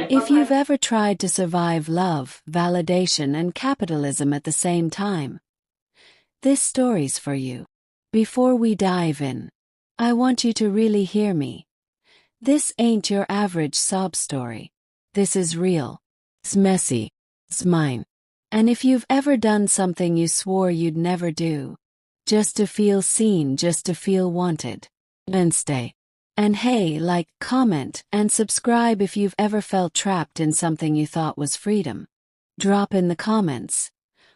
If you've ever tried to survive love, validation, and capitalism at the same time, this story's for you. Before we dive in, I want you to really hear me. This ain't your average sob story. This is real. It's messy. It's mine. And if you've ever done something you swore you'd never do, just to feel seen, just to feel wanted, then stay. And hey, like, comment, and subscribe if you've ever felt trapped in something you thought was freedom. Drop in the comments.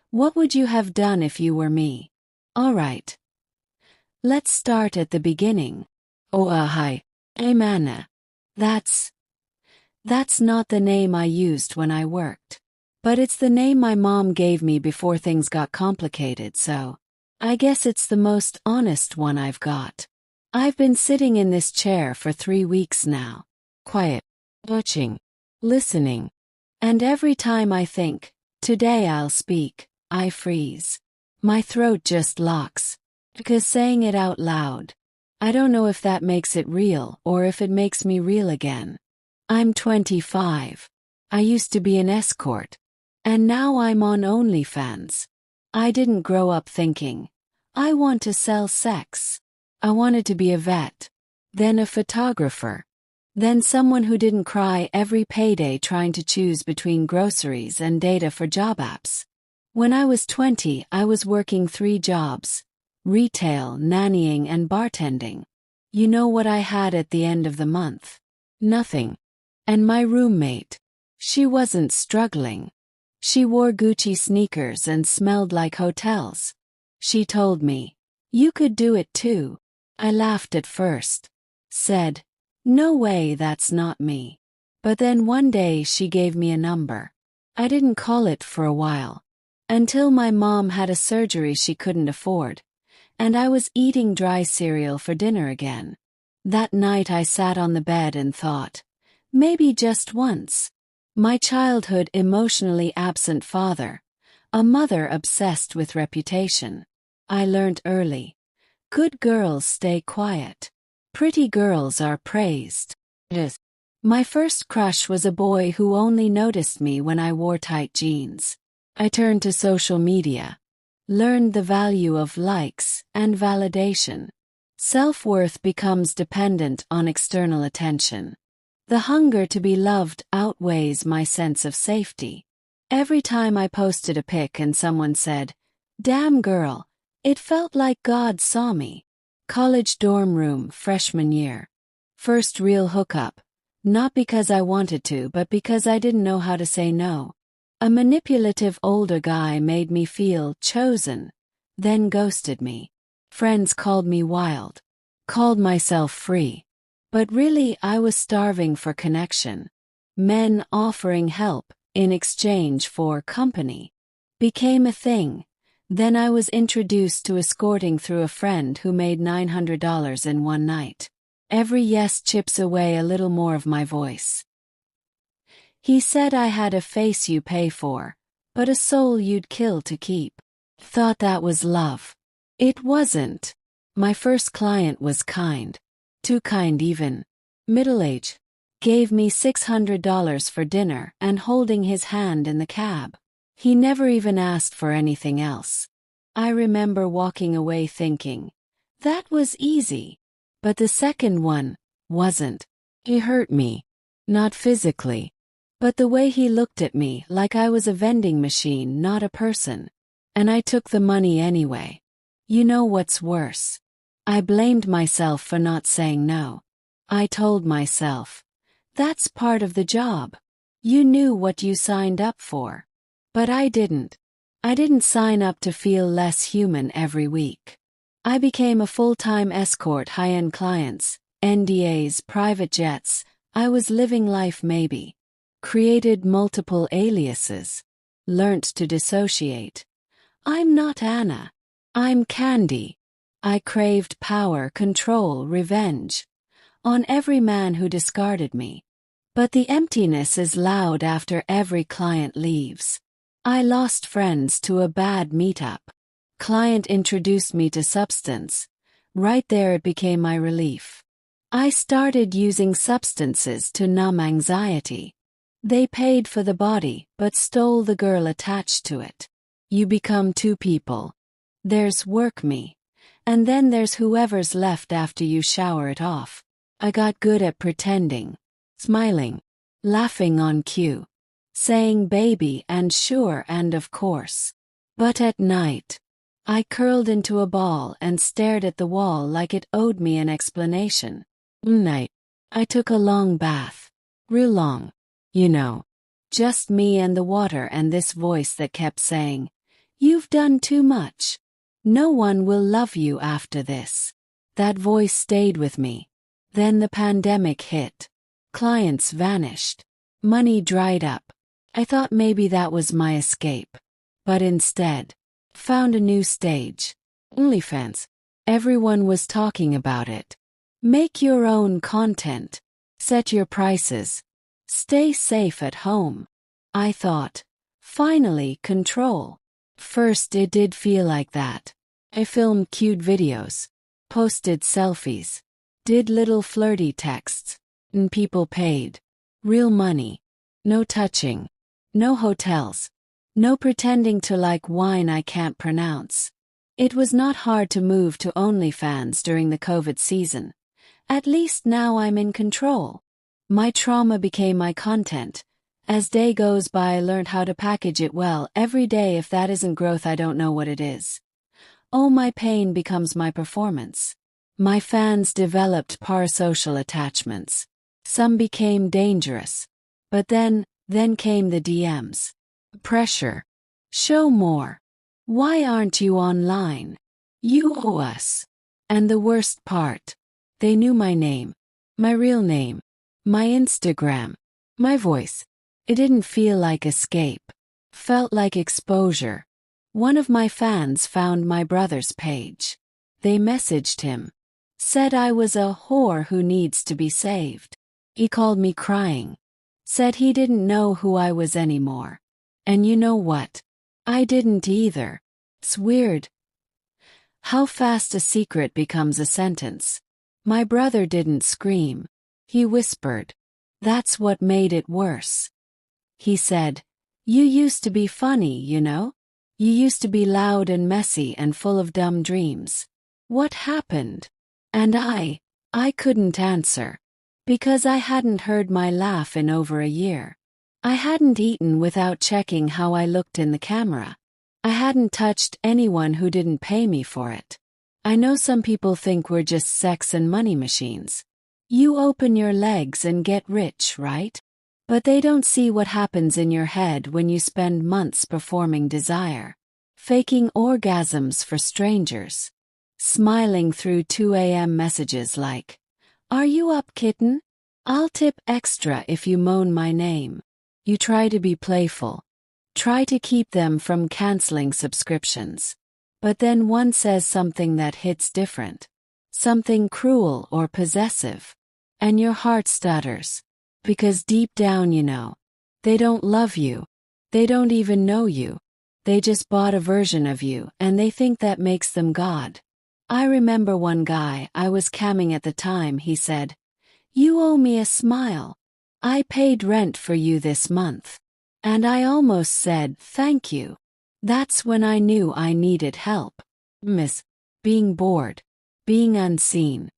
What would you have done if you were me? Alright. Let's start at the beginning. Oh, hi. Amana. That's not the name I used when I worked. But it's the name my mom gave me before things got complicated, so I guess it's the most honest one I've got. I've been sitting in this chair for 3 weeks now. Quiet. Watching. Listening. And every time I think, today I'll speak, I freeze. My throat just locks. Because saying it out loud, I don't know if that makes it real or if it makes me real again. I'm 25. I used to be an escort. And now I'm on OnlyFans. I didn't grow up thinking, I want to sell sex. I wanted to be a vet, then a photographer, then someone who didn't cry every payday trying to choose between groceries and data for job apps. When I was 20, I was working 3 jobs: retail, nannying, and bartending. You know what I had at the end of the month? Nothing. And my roommate, she wasn't struggling. She wore Gucci sneakers and smelled like hotels. She told me, "You could do it too." I laughed at first. Said, "No way, that's not me." But then one day she gave me a number. I didn't call it for a while. Until my mom had a surgery she couldn't afford. And I was eating dry cereal for dinner again. That night I sat on the bed and thought, maybe just once. My childhood emotionally absent father, a mother obsessed with reputation. I learned early. Good girls stay quiet. Pretty girls are praised. Yes. My first crush was a boy who only noticed me when I wore tight jeans. I turned to social media. Learned the value of likes and validation. Self-worth becomes dependent on external attention. The hunger to be loved outweighs my sense of safety. Every time I posted a pic and someone said, "Damn girl," it felt like God saw me. College dorm room, freshman year. First real hookup. Not because I wanted to, but because I didn't know how to say no. A manipulative older guy made me feel chosen, then ghosted me. Friends called me wild. Called myself free. But really I was starving for connection. Men offering help in exchange for company became a thing. Then I was introduced to escorting through a friend who made $900 in one night. Every yes chips away a little more of my voice. He said I had a face you pay for, but a soul you'd kill to keep. Thought that was love. It wasn't. My first client was kind. Too kind even. Middle-aged. Gave me $600 for dinner and holding his hand in the cab. He never even asked for anything else. I remember walking away thinking, that was easy. But the second one wasn't. He hurt me. Not physically. But the way he looked at me like I was a vending machine, not a person. And I took the money anyway. You know what's worse? I blamed myself for not saying no. I told myself, that's part of the job. You knew what you signed up for. But I didn't. I didn't sign up to feel less human every week. I became a full-time escort, high-end clients, NDAs, private jets. I was living life maybe. Created multiple aliases. Learnt to dissociate. I'm not Anna. I'm Candy. I craved power, control, revenge. On every man who discarded me. But the emptiness is loud after every client leaves. I lost friends to a bad meetup. Client introduced me to substance. Right there it became my relief. I started using substances to numb anxiety. They paid for the body, but stole the girl attached to it. You become two people. There's work me. And then there's whoever's left after you shower it off. I got good at pretending, smiling, laughing on cue, saying baby and sure and of course. But at night, I curled into a ball and stared at the wall like it owed me an explanation. Night. I took a long bath. Real long. You know. Just me and the water and this voice that kept saying, "You've done too much. No one will love you after this." That voice stayed with me. Then the pandemic hit. Clients vanished. Money dried up. I thought maybe that was my escape. But instead, found a new stage. OnlyFans. Everyone was talking about it. Make your own content. Set your prices. Stay safe at home. I thought, finally, control. First it did feel like that. I filmed cute videos, posted selfies, did little flirty texts, and people paid. Real money. No touching. No hotels. No pretending to like wine I can't pronounce. It was not hard to move to OnlyFans during the COVID season. At least now I'm in control. My trauma became my content. As day goes by I learned how to package it well. Every day if that isn't growth I don't know what it is. Oh, my pain becomes my performance. My fans developed parasocial attachments. Some became dangerous. But then came the DMs. Pressure. Show more. Why aren't you online? You owe us. And the worst part. They knew my name. My real name. My Instagram. My voice. It didn't feel like escape. Felt like exposure. One of my fans found my brother's page. They messaged him. Said I was a whore who needs to be saved. He called me crying. Said he didn't know who I was anymore. And you know what? I didn't either. It's weird how fast a secret becomes a sentence. My brother didn't scream. He whispered. That's what made it worse. He said, "You used to be funny, you know? You used to be loud and messy and full of dumb dreams. What happened?" And I couldn't answer. Because I hadn't heard my laugh in over a year. I hadn't eaten without checking how I looked in the camera. I hadn't touched anyone who didn't pay me for it. I know some people think we're just sex and money machines. You open your legs and get rich, right? But they don't see what happens in your head when you spend months performing desire. Faking orgasms for strangers. Smiling through 2 a.m. messages like, "Are you up, kitten? I'll tip extra if you moan my name." You try to be playful. Try to keep them from canceling subscriptions. But then one says something that hits different. Something cruel or possessive. And your heart stutters. Because deep down you know. They don't love you. They don't even know you. They just bought a version of you and they think that makes them God. I remember one guy I was camming at the time, he said, "You owe me a smile. I paid rent for you this month." And I almost said, "Thank you." That's when I knew I needed help. Being bored. Being unseen.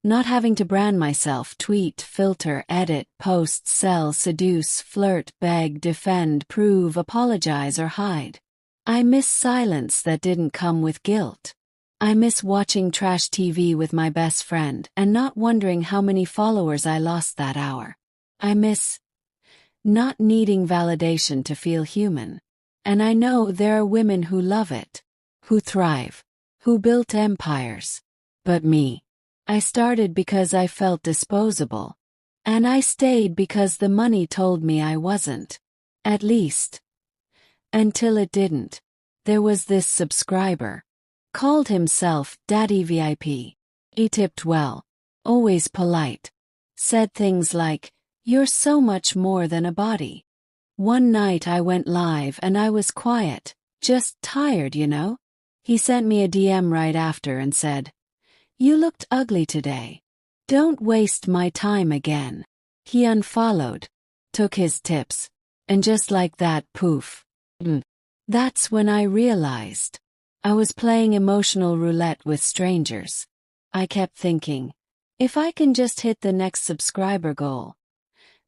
Not having to brand myself, tweet, filter, edit, post, sell, seduce, flirt, beg, defend, prove, apologize or hide. I miss silence that didn't come with guilt. I miss watching trash TV with my best friend and not wondering how many followers I lost that hour. I miss not needing validation to feel human. And I know there are women who love it, who thrive, who built empires. But me, I started because I felt disposable. And I stayed because the money told me I wasn't. At least. Until it didn't. There was this subscriber. Called himself Daddy VIP. He tipped well. Always polite. Said things like, "You're so much more than a body." One night I went live and I was quiet, just tired, you know? He sent me a DM right after and said, "You looked ugly today. Don't waste my time again." He unfollowed, took his tips, and just like that, poof. That's when I realized I was playing emotional roulette with strangers. I kept thinking, if I can just hit the next subscriber goal,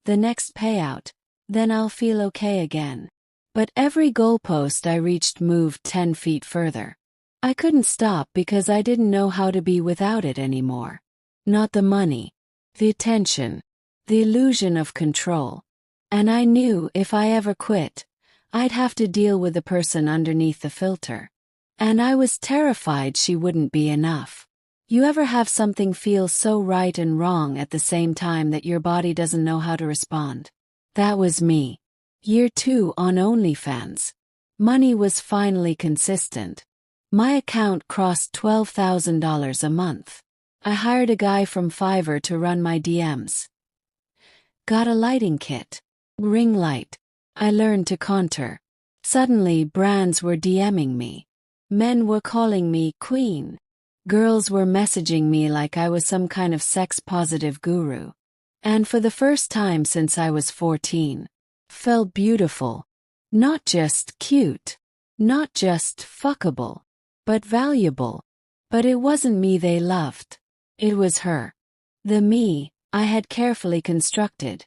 the next payout, then I'll feel okay again. But every goalpost I reached moved 10 feet further. I couldn't stop because I didn't know how to be without it anymore. Not the money, the attention, the illusion of control. And I knew if I ever quit, I'd have to deal with the person underneath the filter. And I was terrified she wouldn't be enough. You ever have something feel so right and wrong at the same time that your body doesn't know how to respond? That was me. Year 2 on OnlyFans. Money was finally consistent. My account crossed $12,000 a month. I hired a guy from Fiverr to run my DMs. Got a lighting kit. Ring light. I learned to contour. Suddenly brands were DMing me. Men were calling me queen. Girls were messaging me like I was some kind of sex-positive guru. And for the first time since I was 14, felt beautiful. Not just cute. Not just fuckable. But valuable. But it wasn't me they loved. It was her. The me I had carefully constructed.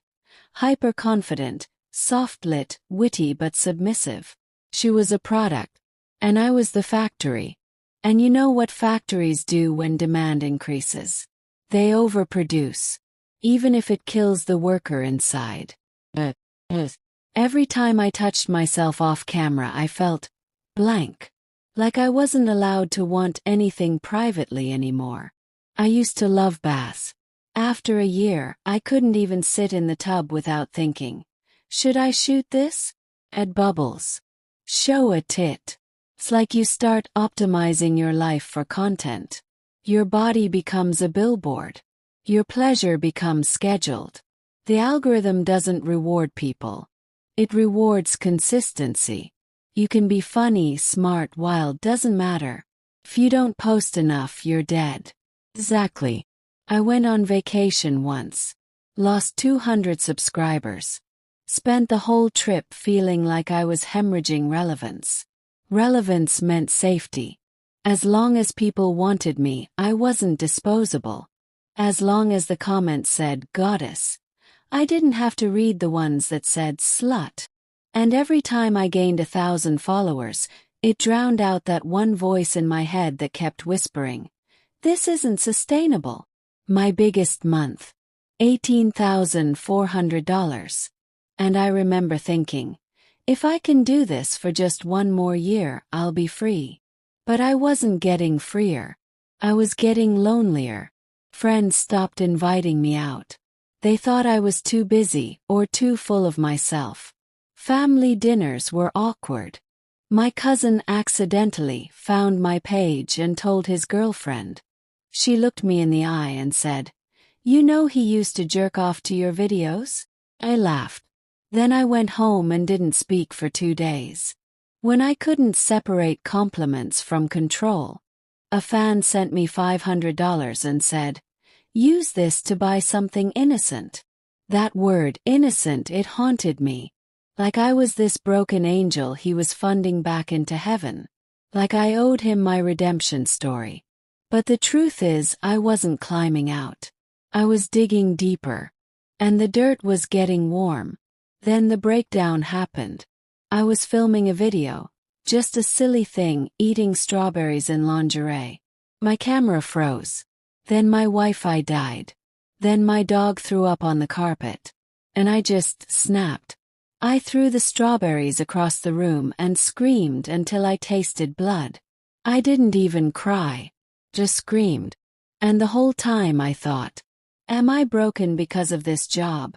Hyper-confident, soft-lit, witty but submissive. She was a product. And I was the factory. And you know what factories do when demand increases? They overproduce. Even if it kills the worker inside. Every time I touched myself off camera I felt blank. Like I wasn't allowed to want anything privately anymore. I used to love baths. After a year, I couldn't even sit in the tub without thinking, should I shoot this? Add bubbles. Show a tit. It's like you start optimizing your life for content. Your body becomes a billboard. Your pleasure becomes scheduled. The algorithm doesn't reward people. It rewards consistency. You can be funny, smart, wild, doesn't matter. If you don't post enough, you're dead. Exactly. I went on vacation once. Lost 200 subscribers. Spent the whole trip feeling like I was hemorrhaging relevance. Relevance meant safety. As long as people wanted me, I wasn't disposable. As long as the comments said goddess, I didn't have to read the ones that said slut. And every time I gained 1,000 followers, it drowned out that one voice in my head that kept whispering, "This isn't sustainable." My biggest month. $18,400. And I remember thinking, if I can do this for just one more year, I'll be free. But I wasn't getting freer. I was getting lonelier. Friends stopped inviting me out. They thought I was too busy or too full of myself. Family dinners were awkward. My cousin accidentally found my page and told his girlfriend. She looked me in the eye and said, "You know he used to jerk off to your videos?" I laughed. Then I went home and didn't speak for 2 days. When I couldn't separate compliments from control, a fan sent me $500 and said, "Use this to buy something innocent." That word, innocent, it haunted me. Like I was this broken angel he was funding back into heaven. Like I owed him my redemption story. But the truth is, I wasn't climbing out. I was digging deeper. And the dirt was getting warm. Then the breakdown happened. I was filming a video. Just a silly thing, eating strawberries in lingerie. My camera froze. Then my Wi-Fi died. Then my dog threw up on the carpet. And I just snapped. I threw the strawberries across the room and screamed until I tasted blood. I didn't even cry. Just screamed. And the whole time I thought, am I broken because of this job?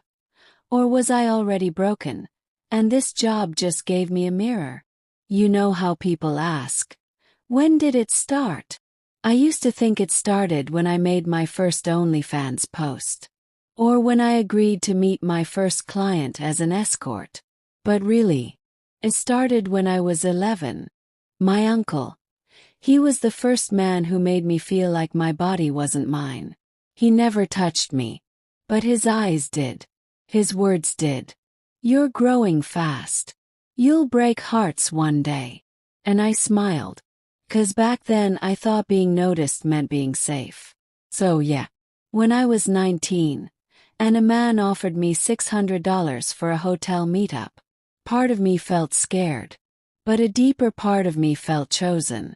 Or was I already broken, and this job just gave me a mirror? You know how people ask, when did it start? I used to think it started when I made my first OnlyFans post. Or when I agreed to meet my first client as an escort. But really, it started when I was 11. My uncle, He was the first man who made me feel like my body wasn't mine. He never touched me. But his eyes did. His words did. You're growing fast. You'll break hearts one day. And I smiled. 'Cause back then I thought being noticed meant being safe. So yeah. When I was 19, and a man offered me $600 for a hotel meetup, part of me felt scared. But a deeper part of me felt chosen.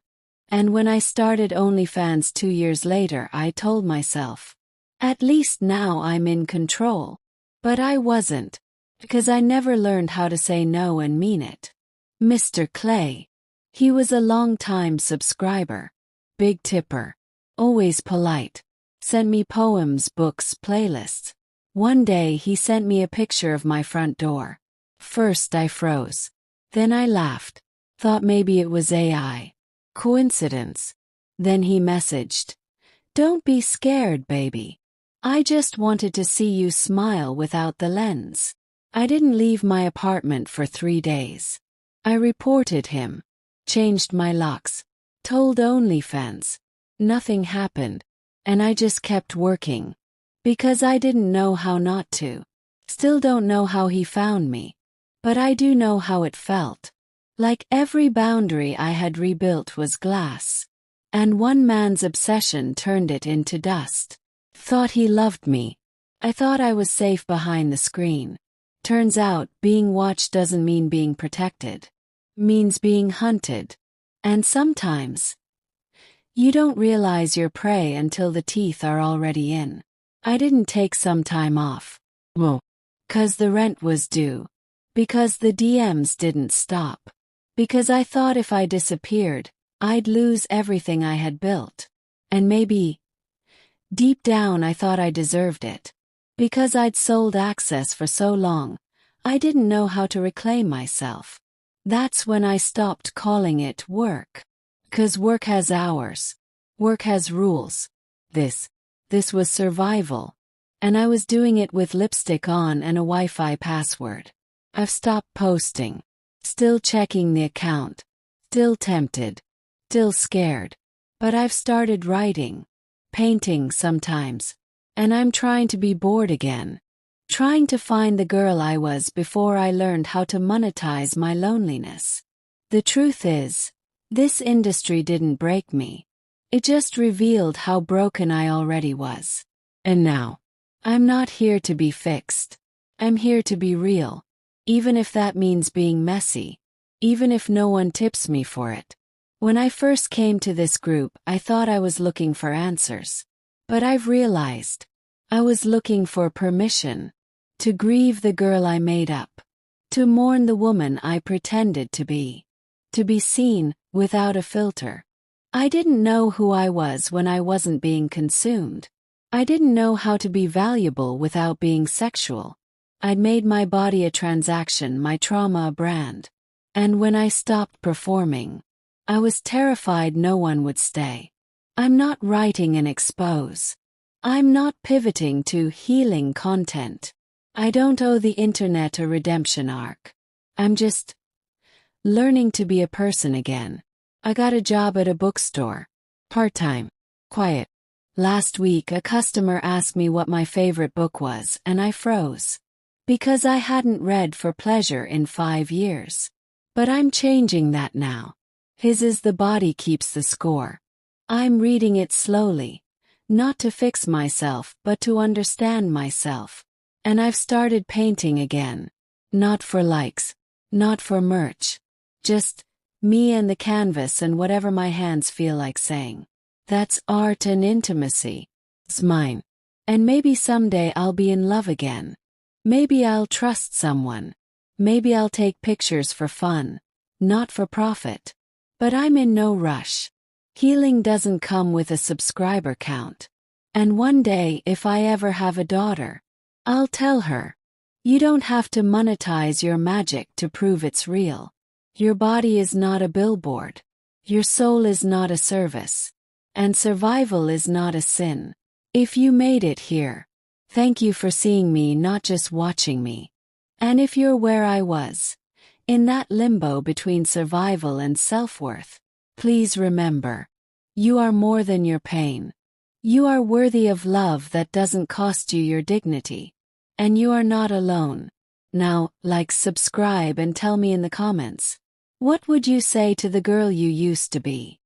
And when I started OnlyFans 2 years later, I told myself, at least now I'm in control. But I wasn't. Because I never learned how to say no and mean it. Mr. Clay. He was a long-time subscriber. Big tipper. Always polite. Sent me poems, books, playlists. One day he sent me a picture of my front door. First I froze. Then I laughed. Thought maybe it was AI. Coincidence. Then he messaged. Don't be scared, baby. I just wanted to see you smile without the lens. I didn't leave my apartment for 3 days. I reported him. Changed my locks. Told OnlyFans. Nothing happened. And I just kept working. Because I didn't know how not to. Still don't know how he found me. But I do know how it felt. Like every boundary I had rebuilt was glass. And one man's obsession turned it into dust. Thought he loved me. I thought I was safe behind the screen. Turns out, being watched doesn't mean being protected. Means being hunted. And sometimes, you don't realize you're prey until the teeth are already in. I didn't take some time off. Well, 'cause the rent was due. Because the DMs didn't stop. Because I thought if I disappeared, I'd lose everything I had built. And maybe, deep down I thought I deserved it. Because I'd sold access for so long, I didn't know how to reclaim myself. That's when I stopped calling it work. 'Cause work has hours. Work has rules. This was survival. And I was doing it with lipstick on and a Wi-Fi password. I've stopped posting. Still checking the account. Still tempted. Still scared. But I've started writing. Painting sometimes. And I'm trying to be bored again. Trying to find the girl I was before I learned how to monetize my loneliness. The truth is, this industry didn't break me. It just revealed how broken I already was. And now, I'm not here to be fixed. I'm here to be real. Even if that means being messy. Even if no one tips me for it. When I first came to this group, I thought I was looking for answers. But I've realized, I was looking for permission. To grieve the girl I made up. To mourn the woman I pretended to be. To be seen, without a filter. I didn't know who I was when I wasn't being consumed. I didn't know how to be valuable without being sexual. I'd made my body a transaction, my trauma a brand. And when I stopped performing, I was terrified no one would stay. I'm not writing an expose. I'm not pivoting to healing content. I don't owe the internet a redemption arc. I'm just learning to be a person again. I got a job at a bookstore. Part-time. Quiet. Last week a customer asked me what my favorite book was and I froze. Because I hadn't read for pleasure in 5 years. But I'm changing that now. His is The Body Keeps the Score. I'm reading it slowly. Not to fix myself but to understand myself. And I've started painting again. Not for likes. Not for merch. Just me and the canvas and whatever my hands feel like saying. That's art and intimacy. It's mine. And maybe someday I'll be in love again. Maybe I'll trust someone. Maybe I'll take pictures for fun. Not for profit. But I'm in no rush. Healing doesn't come with a subscriber count. And one day, if I ever have a daughter, I'll tell her, you don't have to monetize your magic to prove it's real. Your body is not a billboard. Your soul is not a service. And survival is not a sin. If you made it here, thank you for seeing me, not just watching me. And if you're where I was, in that limbo between survival and self-worth, Please remember, you are more than your pain. You are worthy of love that doesn't cost you your dignity. And you are not alone. Now, like, subscribe and tell me in the comments. What would you say to the girl you used to be?